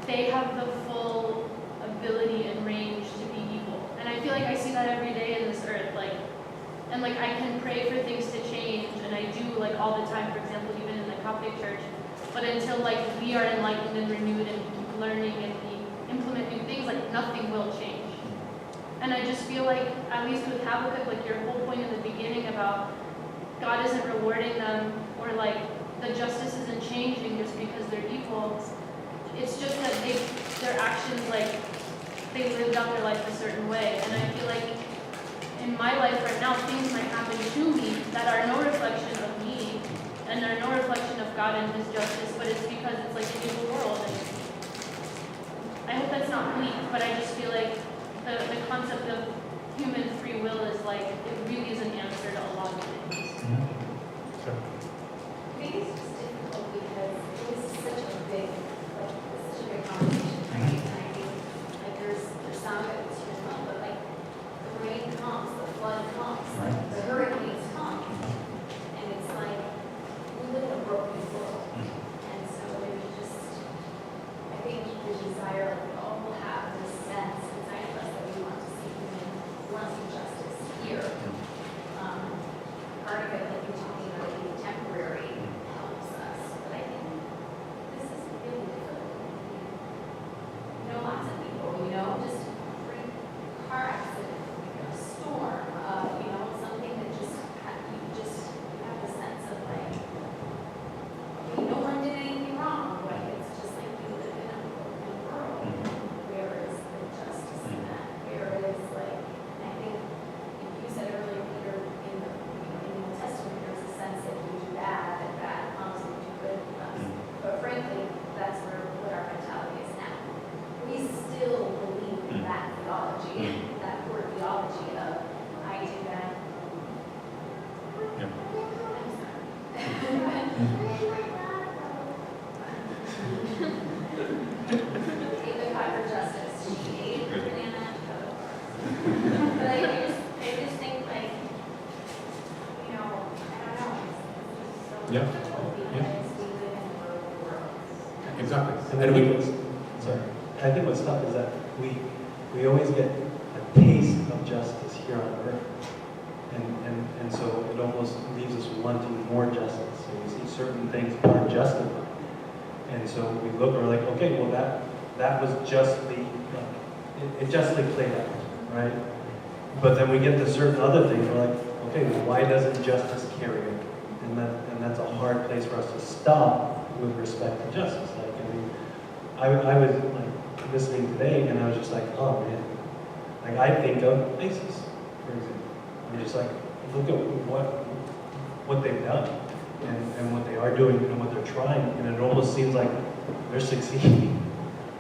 they have the full ability and range to be evil. And I feel like I see that every day in this earth, and I can pray for things to change, and I do all the time, for example, even in the Coptic church. But until we are enlightened and renewed and keep learning and we implement new things, nothing will change. And I just feel like, at least with Habakkuk, your whole point in the beginning about God isn't rewarding them, or the justice isn't changing just because they're evil. It's just that their actions, they lived out their life a certain way. And I feel like in my life right now, things might happen to me that are no reflection of me and are no reflection of God and His justice, but it's because it's an evil world. And I hope that's not bleak, but I just feel like the concept of human free will is it really is an answer to a lot of things. Sure. I think it's just difficult because this is such a big, conversation, right? And I think, there's some of it that's human, but the rain comes, the flood comes, the hurricanes come, and it's we live in a broken world, and so there's just, I think the desire, we all will have this sense inside of us that we want to see human, we want to see justice here. Part of it, you're talking about it being temporary, helps us, but I think this is really difficult. Lots of people, just a freak car accident, a storm, something that you have a sense of no one did anything wrong, it's just you live in a broken world. Where is the justice in that? Where is and I think you said earlier, Peter, in the Old Testament, there's a sense that we do bad, and bad comes and we do good comes. But frankly, that's what our mentality is now. We still believe in that theology, that core theology of I do that. Take the fight for justice. She ate her banana. But I just think I don't know. It's so Yeah. difficult because we live in a broken world. Exactly. I think what's tough is that we always get a taste of justice here on earth. And so it almost leaves us wanting more justice. So we see certain things are justified. And so we look and we're like, okay, well that was justly, it justly played out, right? But then we get to certain other things, we're like, okay, well why doesn't justice carry it? And that's a hard place for us to stop with respect to justice. I was listening today, and I was just like, oh man. I think of ISIS, for example. I'm just look at what they've done, and what they are doing, and what they're trying, and it almost seems like they're succeeding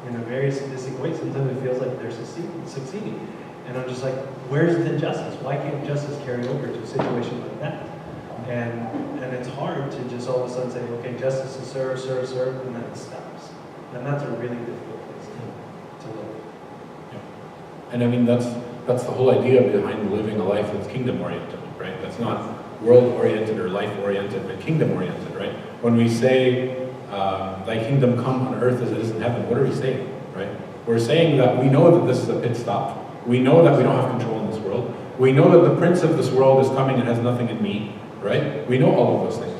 in a very sadistic way. Sometimes it feels like they're succeeding. And I'm just like, where's the justice? Why can't justice carry over to a situation like that? And it's hard to just all of a sudden say, okay, justice is serve, serve, serve, and then it stops. And that's a really difficult place to live. And I mean, that's the whole idea behind living a life that's kingdom-oriented, right? That's not world-oriented or life-oriented, but kingdom-oriented, right? When we say, thy kingdom come on earth as it is in heaven, what are we saying, right? We're saying that we know that this is a pit stop. We know that we don't have control in this world. We know that the prince of this world is coming and has nothing in me, right? We know all of those things.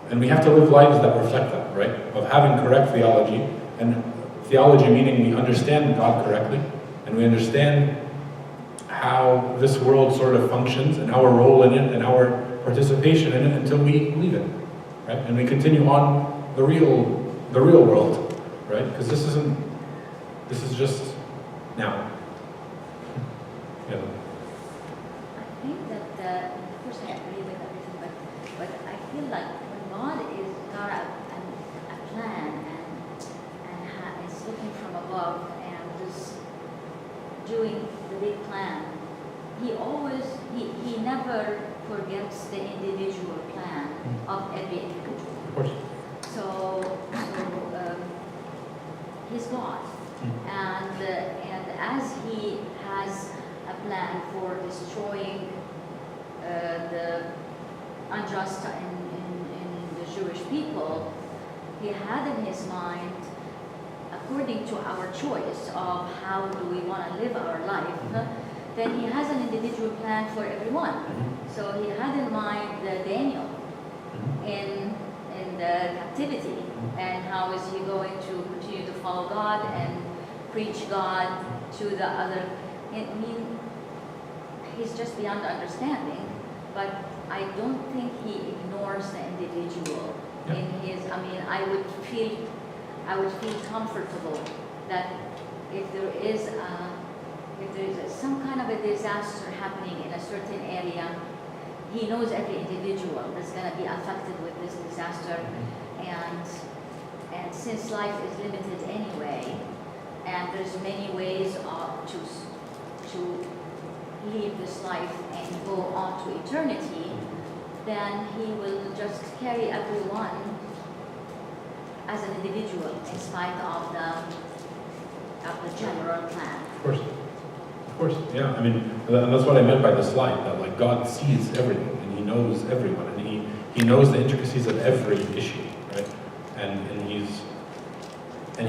And we have to live lives that reflect that, right? Of having correct theology, and theology meaning we understand God correctly, and we understand how this world sort of functions, and our role in it, and our participation in it until we leave it, right? And we continue on the real world, right? Because this is just now. Yeah. I think that, of course, I agree with everything, but I feel like when God is got a plan and is looking from above and just doing the big plan, he never forgets the individual plan of every individual. Of course. So he's God, and as he has a plan for destroying the unjust in the Jewish people, he had in his mind, according to our choice of how do we want to live our life, then he has an individual plan for everyone. So he had in mind Daniel in the captivity, and how is he going to continue to follow God and preach God to the other. I mean, he's just beyond understanding, but I don't think he ignores the individual in his. I mean, I would feel comfortable that if there is some kind of a disaster happening in a certain area, he knows every individual that's going to be affected with this disaster, and since life is limited anyway, and there's many ways to leave this life and go on to eternity, then he will just carry everyone as an individual in spite of the general plan. Of course, yeah. I mean, and that's what I meant by the slide, that like God sees everything, and he knows everyone, and he knows the intricacies of every issue, right? And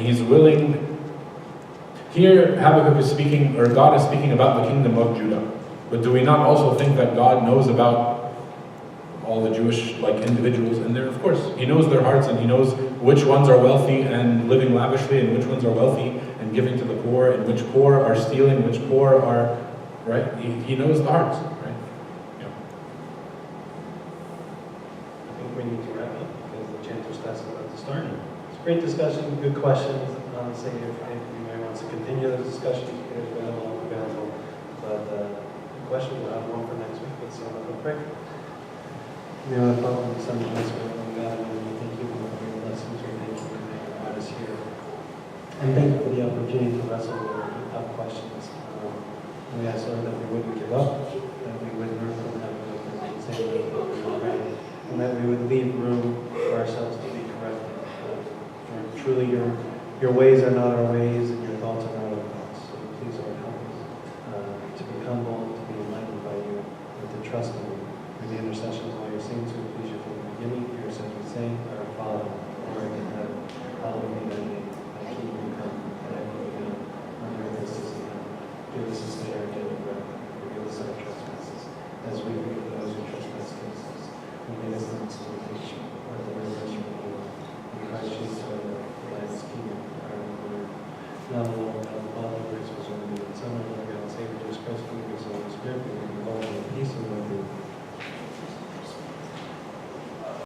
he's willing. Here, Habakkuk is speaking, or God is speaking about the kingdom of Judah. But do we not also think that God knows about all the Jewish individuals in there? Of course, he knows their hearts, and he knows which ones are wealthy and living lavishly, and which ones are wealthy and giving to the poor, and which poor are stealing, which poor are, right? He knows the hearts, right? Yeah. I think we need to wrap up because the chanter's class is about to start. It's a great discussion, good questions. Honestly, if anybody wants to continue the discussion, it's available. But the question, we'll have one for next week. Let's see how we'll pray. You know, Father, in the Son, and the Holy Spirit, God, and we thank you for your lessons, we thank you for your God is here. And thank you for the opportunity to wrestle with tough questions. We ask, Lord, that we wouldn't give up, that we wouldn't learn from them, and say that we were right, and that we would leave room for ourselves to be corrected. For truly, your ways are not our ways, and your thoughts are not our thoughts. So please, Lord, help us to be humble, to be enlightened by you, and to trust in you. In the intercessions of all your saints, we please you from the beginning. Hear us as we say, Our Father, who art in heaven, hallowed be thy name. Thy kingdom come, thy will be done, on earth as it is in heaven. Give us this day our daily bread. Forgive us our trespasses, as we forgive those who trespass against us. And lead us not into temptation, but deliver us from evil. In Christ Jesus our Lord, for thine is the kingdom, power, and glory. Now, Lord, God the Father, grace was only and Son, and Lord God, and Savior Jesus Christ, who gives the Holy Spirit, we give you all the peace and love.